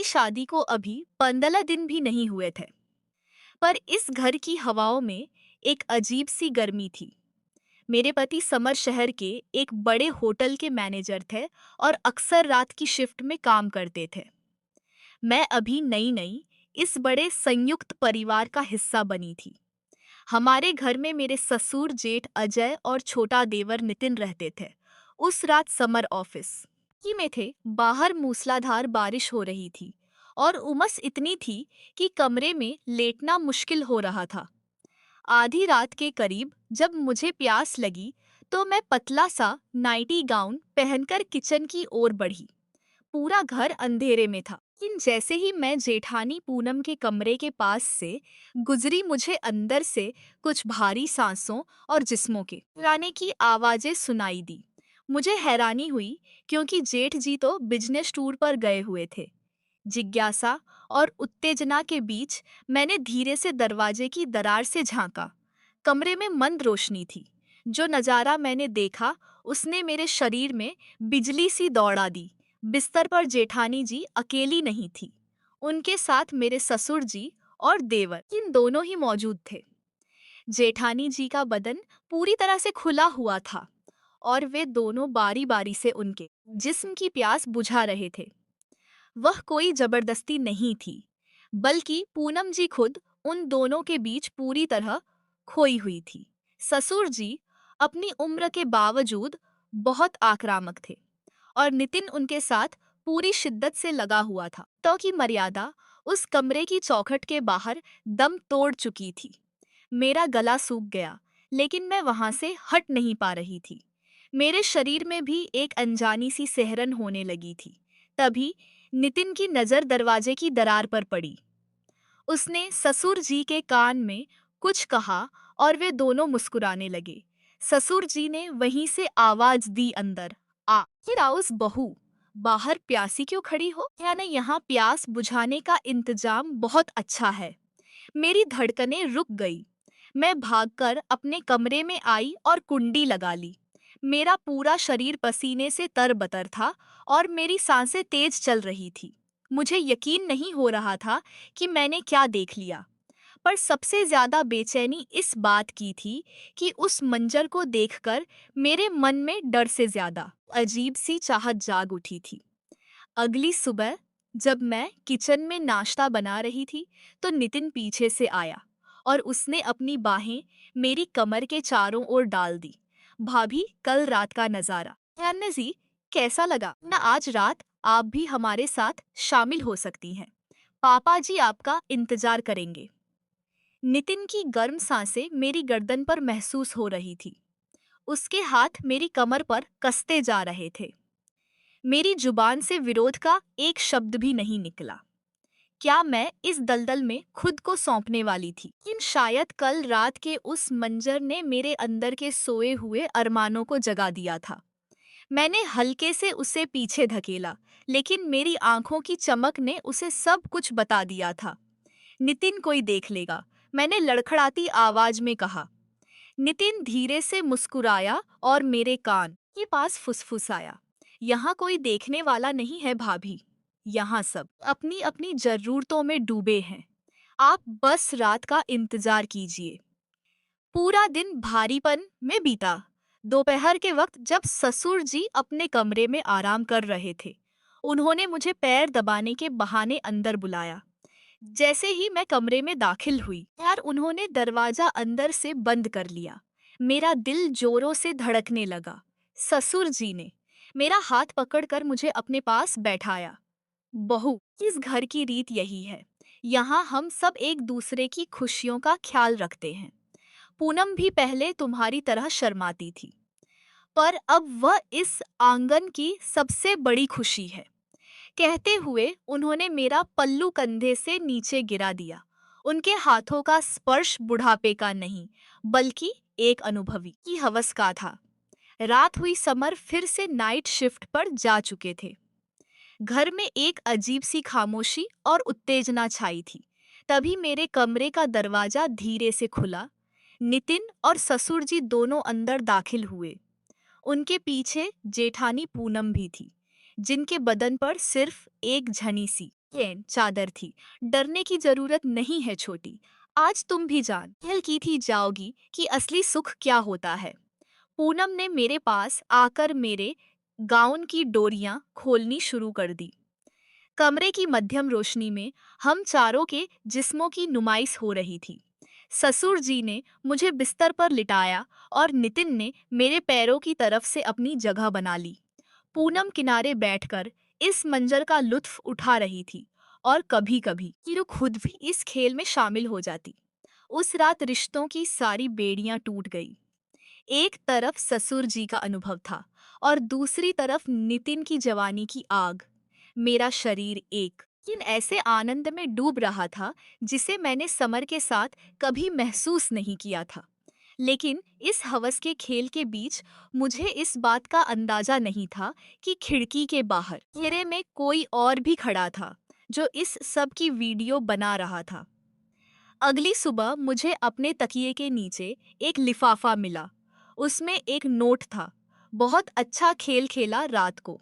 शादी को अभी 15 दिन भी नहीं हुए थे, पर इस घर की हवाओं में एक अजीब सी गर्मी थी। मेरे पति समर शहर के एक बड़े होटल के मैनेजर थे और अक्सर रात की शिफ्ट में काम करते थे। मैं अभी नई नई इस बड़े संयुक्त परिवार का हिस्सा बनी थी। हमारे घर में मेरे ससुर जेठ अजय और छोटा देवर नितिन रहते थे। उस रात समर ऑफिस ही में थे। बाहर मूसलाधार बारिश हो रही थी और उमस इतनी थी कि कमरे में लेटना मुश्किल हो रहा था। आधी रात के करीब जब मुझे प्यास लगी तो मैं पतला सा नाइटी गाउन पहनकर किचन की ओर बढ़ी। पूरा घर अंधेरे में था, लेकिन जैसे ही मैं जेठानी पूनम के कमरे के पास से गुजरी मुझे अंदर से कुछ भारी सांसों और जिस्मों के चिल्लाने की आवाजें सुनाई दी। मुझे हैरानी हुई क्योंकि जेठ जी तो बिजनेस टूर पर गए हुए थे। जिज्ञासा और उत्तेजना के बीच मैंने धीरे से दरवाजे की दरार से झांका। कमरे में मंद रोशनी थी। जो नजारा मैंने देखा उसने मेरे शरीर में बिजली सी दौड़ा दी। बिस्तर पर जेठानी जी अकेली नहीं थी। उनके साथ मेरे ससुर जी और देवर इन दोनों ही मौजूद थे। जेठानी जी का बदन पूरी तरह से खुला हुआ था और वे दोनों बारी बारी से उनके जिस्म की प्यास बुझा रहे थे। वह कोई जबरदस्ती नहीं थी, बल्कि पूनम जी खुद उन दोनों के बीच पूरी तरह खोई हुई थी। ससुर जी अपनी उम्र के बावजूद बहुत आक्रामक थे और नितिन उनके साथ पूरी शिद्दत से लगा हुआ था। तो की मर्यादा उस कमरे की चौखट के बाहर दम तोड़ चुकी थी। मेरा गला सूख गया, लेकिन मैं वहां से हट नहीं पा रही थी। मेरे शरीर में भी एक अनजानी सी सिहरन होने लगी थी। तभी नितिन की नजर दरवाजे की दरार पर पड़ी। उसने ससुर जी के कान में कुछ कहा और वे दोनों मुस्कुराने लगे। ससुर जी ने वहीं से आवाज दी, अंदर आ। फिराउस बहू, बाहर प्यासी क्यों खड़ी हो? यानी यहाँ प्यास बुझाने का इंतजाम बहुत अच्छा है। मेरी धड़कनें रुक गई। मैं भागकर अपने कमरे में आई और कुंडी लगा ली। मेरा पूरा शरीर पसीने से तरबतर था और मेरी सांसें तेज चल रही थी। मुझे यकीन नहीं हो रहा था कि मैंने क्या देख लिया, पर सबसे ज्यादा बेचैनी इस बात की थी कि उस मंजर को देखकर मेरे मन में डर से ज्यादा अजीब सी चाहत जाग उठी थी। अगली सुबह जब मैं किचन में नाश्ता बना रही थी तो नितिन पीछे से आया और उसने अपनी बाहें मेरी कमर के चारों ओर डाल दी। भाभी, कल रात का नजारा अन्ना जी कैसा लगा ना? आज रात आप भी हमारे साथ शामिल हो सकती हैं। पापा जी आपका इंतजार करेंगे। नितिन की गर्म सांसें मेरी गर्दन पर महसूस हो रही थी। उसके हाथ मेरी कमर पर कसते जा रहे थे। मेरी जुबान से विरोध का एक शब्द भी नहीं निकला। क्या मैं इस दलदल में खुद को सौंपने वाली थी? लेकिन शायद कल रात के उस मंजर ने मेरे अंदर के सोए हुए अरमानों को जगा दिया था। मैंने हल्के से उसे पीछे धकेला, लेकिन मेरी आंखों की चमक ने उसे सब कुछ बता दिया था। नितिन, कोई देख लेगा, मैंने लड़खड़ाती आवाज में कहा। नितिन धीरे से मुस्कुराया और मेरे कान के पास फुसफुसाया। यहाँ कोई देखने वाला नहीं है भाभी। यहाँ सब अपनी अपनी जरूरतों में डूबे हैं। आप बस रात का इंतजार कीजिए। पूरा दिन भारीपन में बीता। दोपहर के वक्त जब ससुर जी अपने कमरे में आराम कर रहे थे, उन्होंने मुझे पैर दबाने के बहाने अंदर बुलाया। जैसे ही मैं कमरे में दाखिल हुई, यार उन्होंने दरवाजा अंदर से बंद कर लिया। मेरा दिल जोरों से धड़कने लगा। ससुर जी ने मेरा हाथ पकड़कर मुझे अपने पास बैठाया। बहू, इस घर की रीत यही है। यहाँ हम सब एक दूसरे की खुशियों का ख्याल रखते हैं। पूनम भी पहले तुम्हारी तरह शर्माती थी, पर अब वह इस आंगन की सबसे बड़ी खुशी है। कहते हुए उन्होंने मेरा पल्लू कंधे से नीचे गिरा दिया। उनके हाथों का स्पर्श बुढ़ापे का नहीं, बल्कि एक अनुभवी की हवस का था। रात हुई, समर फिर से नाइट शिफ्ट पर जा चुके थे। घर में एक अजीब सी खामोशी और उत्तेजना छाई थी। तभी मेरे कमरे का दरवाजा धीरे से खुला। नितिन और ससुर जी दोनों अंदर दाखिल हुए। उनके पीछे जेठानी पूनम भी थी, जिनके बदन पर सिर्फ एक झनी सी चैन चादर थी। डरने की जरूरत नहीं है छोटी, आज तुम भी जान हल्की थी जाओगी कि असली सुख क्या होता है। पूनम ने मेरे पास आकर मेरे गाउन की डोरियां खोलनी शुरू कर दी। कमरे की मध्यम रोशनी में हम चारों के जिस्मों की नुमाइश हो रही थी। ससुर जी ने मुझे बिस्तर पर लिटाया और नितिन ने मेरे पैरों की तरफ से अपनी जगह बना ली। पूनम किनारे बैठकर इस मंजर का लुत्फ उठा रही थी और कभी कभी चिरू खुद भी इस खेल में शामिल हो जाती। उस रात रिश्तों की सारी बेड़ियां टूट गई। एक तरफ ससुर जी का अनुभव था और दूसरी तरफ नितिन की जवानी की आग। मेरा शरीर एक लेकिन ऐसे आनंद में डूब रहा था जिसे मैंने समर के साथ कभी महसूस नहीं किया था। लेकिन इस हवस के खेल के बीच मुझे इस बात का अंदाजा नहीं था कि खिड़की के बाहर घेरे में कोई और भी खड़ा था जो इस सब की वीडियो बना रहा था। अगली सुबह मुझे अपने तकिए के नीचे एक लिफाफा मिला। उसमें एक नोट था। बहुत अच्छा खेल खेला रात को।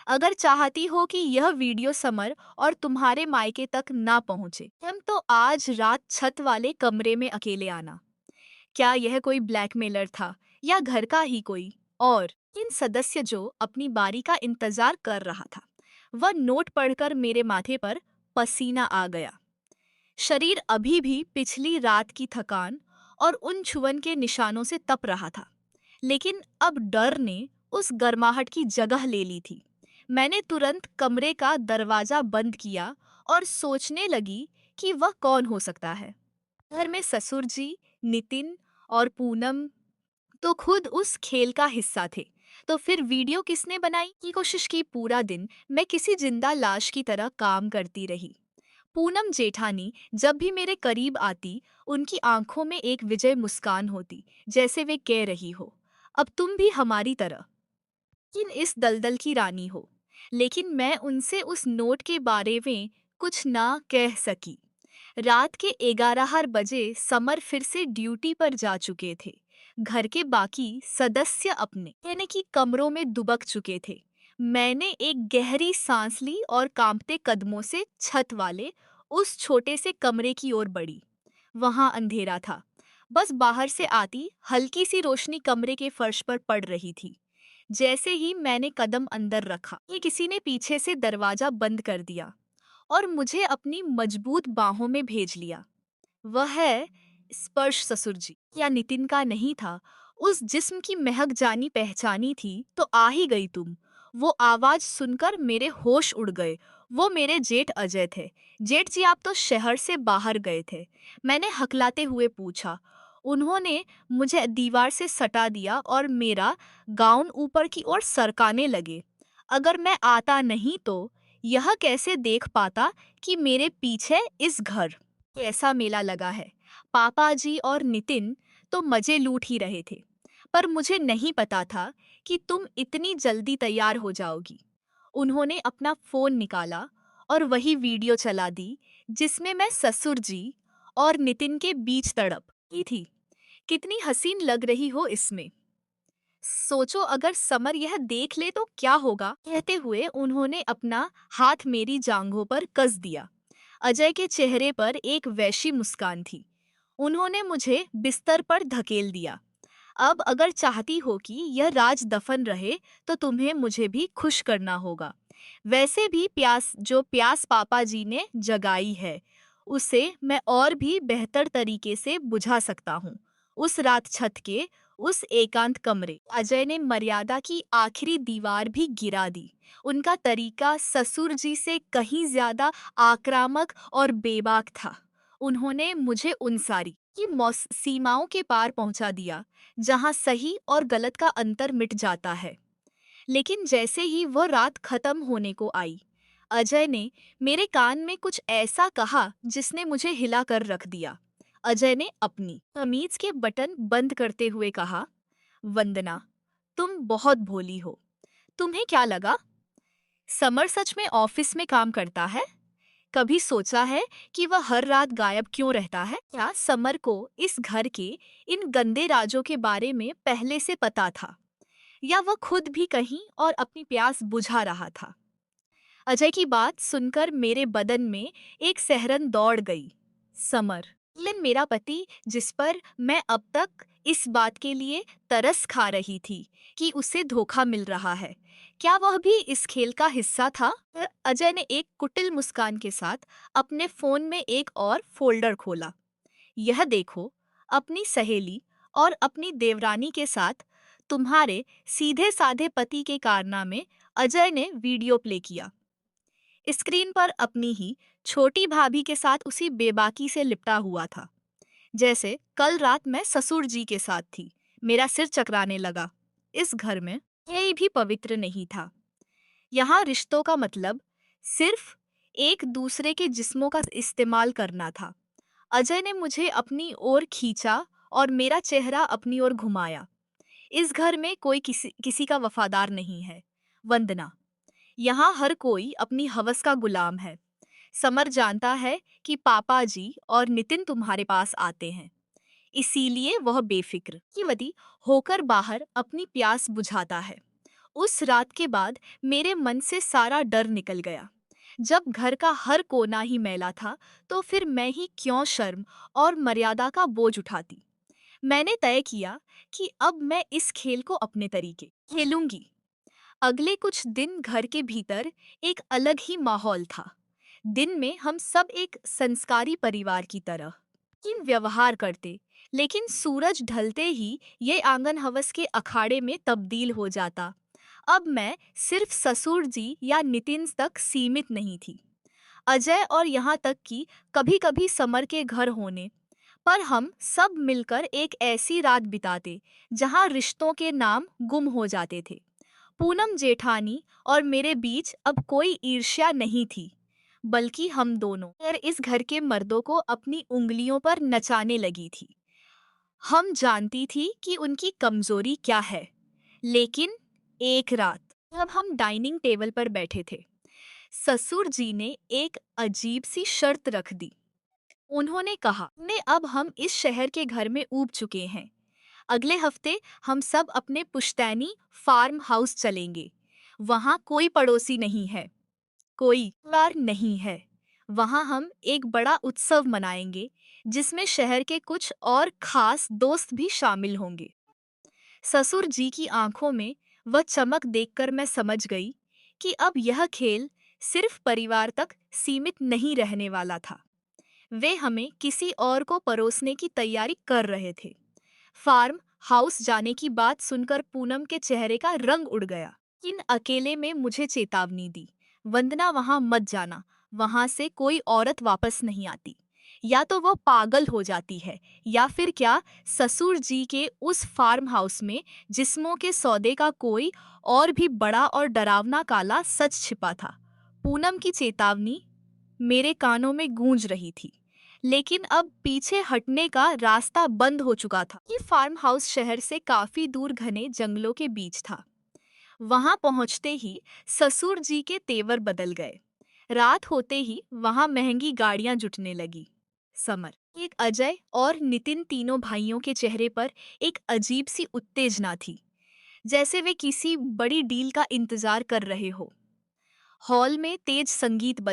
अगर चाहती हो कि यह वीडियो समर और तुम्हारे मायके तक ना पहुंचे हम तो आज रात छत वाले कमरे में अकेले आना। क्या यह कोई ब्लैकमेलर था या घर का ही कोई और इन सदस्य जो अपनी बारी का इंतजार कर रहा था। वह नोट पढ़कर मेरे माथे पर पसीना आ गया। शरीर अभी भी पिछली रात की थकान और उन छुअन के निशानों से तप रहा था, लेकिन अब डर ने उस गर्माहट की जगह ले ली थी। मैंने तुरंत कमरे का दरवाजा बंद किया और सोचने लगी कि वह कौन हो सकता है। घर में ससुर जी, नितिन और पूनम तो खुद उस खेल का हिस्सा थे। तो फिर वीडियो किसने बनाई की कोशिश की। पूरा दिन मैं किसी जिंदा लाश की तरह काम करती रही। पूनम जेठानी जब भी मेरे करीब आती, उनकी आंखों में एक विजय मुस्कान होती, जैसे वे कह रही हो, अब तुम भी हमारी तरह किन इस दलदल की रानी हो। लेकिन मैं उनसे उस नोट के बारे में कुछ ना कह सकी। रात के 11 बजे समर फिर से ड्यूटी पर जा चुके थे। घर के बाकी सदस्य अपने यानी कि कमरों में दुबक चुके थे। मैंने एक गहरी सांस ली और कांपते कदमों से छत वाले उस छोटे से कमरे की ओर बढ़ी। वहां अंधेरा था। बस बाहर से आती हल्की सी रोशनी कमरे के फर्श पर पड़ रही थी। जैसे ही मैंने कदम अंदर रखा कि किसी ने पीछे से दरवाजा बंद कर दिया और मुझे अपनी मजबूत बाहों में भेज लिया। वह है स्पर्श ससुर जी या नितिन का नहीं था। उस जिस्म की महक जानी पहचानी थी तो आ ही गई तुम। वो आवाज सुनकर मेरे होश उड़ गए। वो मेरे जेठ अजय थे। जेठ जी आप तो शहर से बाहर गए थे, मैंने हकलाते हुए पूछा। उन्होंने मुझे दीवार से सटा दिया और मेरा गाउन ऊपर की ओर सरकाने लगे। अगर मैं आता नहीं तो यह कैसे देख पाता कि मेरे पीछे इस घर कैसा मेला लगा है। पापा जी और नितिन तो मजे लूट ही रहे थे, पर मुझे नहीं पता था कि तुम इतनी जल्दी तैयार हो जाओगी। उन्होंने अपना फोन निकाला और वही वीडियो चला दी जिसमें मैं ससुर जी और नितिन के बीच तड़प की थी। कितनी हसीन लग रही हो इसमें। सोचो अगर समर यह देख ले तो क्या होगा। कहते हुए उन्होंने अपना हाथ मेरी जांघों पर कस दिया। अजय के चेहरे पर एक वैसी मुस्कान थी। उन्होंने मुझे बिस्तर पर धकेल दिया। अब अगर चाहती हो कि यह राज दफन रहे तो तुम्हें मुझे भी खुश करना होगा। वैसे भी प्यास पापा जी ने जगाई है उसे मैं और भी बेहतर तरीके से बुझा सकता हूँ। उस रात छत के उस एकांत कमरे अजय ने मर्यादा की आखिरी दीवार भी गिरा दी। उनका तरीका ससुर जी से कहीं ज्यादा आक्रामक और बेबाक था। उन्होंने मुझे उन सारी की सीमाओं के पार पहुंचा दिया जहां सही और गलत का अंतर मिट जाता है। लेकिन जैसे ही वह रात खत्म होने को आई, अजय ने मेरे कान में कुछ ऐसा कहा जिसने मुझे हिला कर रख दिया। अजय ने अपनी कमीज के बटन बंद करते हुए कहा, वंदना, तुम बहुत भोली हो। तुम्हें क्या लगा समर सच में ऑफिस में काम करता है? कभी सोचा है कि वह हर रात गायब क्यों रहता है? क्या समर को इस घर के इन गंदे राजों के बारे में पहले से पता था, या वह खुद भी कहीं और अपनी प्यास बुझा रहा था? अजय की बात सुनकर मेरे बदन में एक सिहरन दौड़ गई। समर, लेकिन मेरा पति, जिस पर मैं अब तक इस बात के लिए तरस खा रही थी कि उसे धोखा मिल रहा है, क्या वह भी इस खेल का हिस्सा था? अजय ने एक कुटिल मुस्कान के साथ अपने फोन में एक और फोल्डर खोला। यह देखो, अपनी सहेली और अपनी देवरानी के साथ तुम्हारे सीधे साधे पति के कारनामे। अजय ने वीडियो प्ले किया। स्क्रीन पर अपनी ही छोटी भाभी के साथ उसी बेबाकी से लिपटा हुआ था, जैसे कल रात मैं ससुर जी के साथ थी। मेरा सिर चकराने लगा। इस घर में यही भी पवित्र नहीं था। यहाँ रिश्तों का मतलब सिर्फ एक दूसरे के जिस्मों का इस्तेमाल करना था। अजय ने मुझे अपनी ओर खींचा और मेरा चेहरा अपनी ओर घुमाया। इस घर में कोई किसी किसी का वफादार नहीं है, वंदना। यहाँ हर कोई अपनी हवस का गुलाम है। समर जानता है कि पापा जी और नितिन तुम्हारे पास आते हैं, इसीलिए वह बेफिक्र की वदी होकर बाहर अपनी प्यास बुझाता है। उस रात के बाद मेरे मन से सारा डर निकल गया। जब घर का हर कोना ही मैला था, तो फिर मैं ही क्यों शर्म और मर्यादा का बोझ उठाती। मैंने तय किया कि अब मैं इस खेल को अपने तरीके खेलूंगी। अगले कुछ दिन घर के भीतर एक अलग ही माहौल था। दिन में हम सब एक संस्कारी परिवार की तरह इन व्यवहार करते, लेकिन सूरज ढलते ही ये आंगन हवस के अखाड़े में तब्दील हो जाता। अब मैं सिर्फ ससुर जी या नितिन तक सीमित नहीं थी। अजय और यहाँ तक कि कभी कभी समर के घर होने पर हम सब मिलकर एक ऐसी रात बिताते जहाँ रिश्तों के नाम गुम हो जाते थे। पूनम जेठानी और मेरे बीच अब कोई ईर्ष्या नहीं थी, बल्कि हम दोनों फिर इस घर के मर्दों को अपनी उंगलियों पर नचाने लगी थी। हम जानती थी कि उनकी कमजोरी क्या है, लेकिन एक रात जब हम डाइनिंग टेबल पर बैठे थे, ससुर जी ने एक अजीब सी शर्त रख दी। उन्होंने कहा, ने अब हम इस शहर के घर में ऊब चुके हैं। अगले हफ्ते हम सब अपने पुश्तैनी फार्म हाउस चलेंगे। वहाँ कोई पड़ोसी नहीं है, कोई परिवार नहीं है। वहाँ हम एक बड़ा उत्सव मनाएंगे, जिसमें शहर के कुछ और खास दोस्त भी शामिल होंगे। ससुर जी की आंखों में वह चमक देखकर मैं समझ गई कि अब यह खेल सिर्फ परिवार तक सीमित नहीं रहने वाला था। वे हमें किसी और को परोसने की तैयारी कर रहे थे। फार्म हाउस जाने की बात सुनकर पूनम के चेहरे का रंग उड़ गया। इन अकेले में मुझे चेतावनी दी, वंदना वहां मत जाना, वहां से कोई औरत वापस नहीं आती। या तो वो पागल हो जाती है, या फिर क्या, ससुर जी के उस फार्म हाउस में जिस्मों के सौदे का कोई और भी बड़ा और डरावना काला सच छिपा था। पूनम की चेतावनी मेरे कानों में गूंज रही थी, लेकिन अब पीछे हटने का रास्ता बंद हो चुका था। ये फार्म हाउस शहर से काफी दूर घने जंगलों के बीच था। वहां पहुंचते ही ससुर जी के तेवर बदल गए। रात होते ही वहां महंगी गाड़ियां जुटने लगी। समर, एक अजय और नितिन, तीनों भाइयों के चेहरे पर एक अजीब सी उत्तेजना थी, जैसे वे किसी बड़ी डील का इंतजार कर रहे हो। हॉल में तेज संगीत बज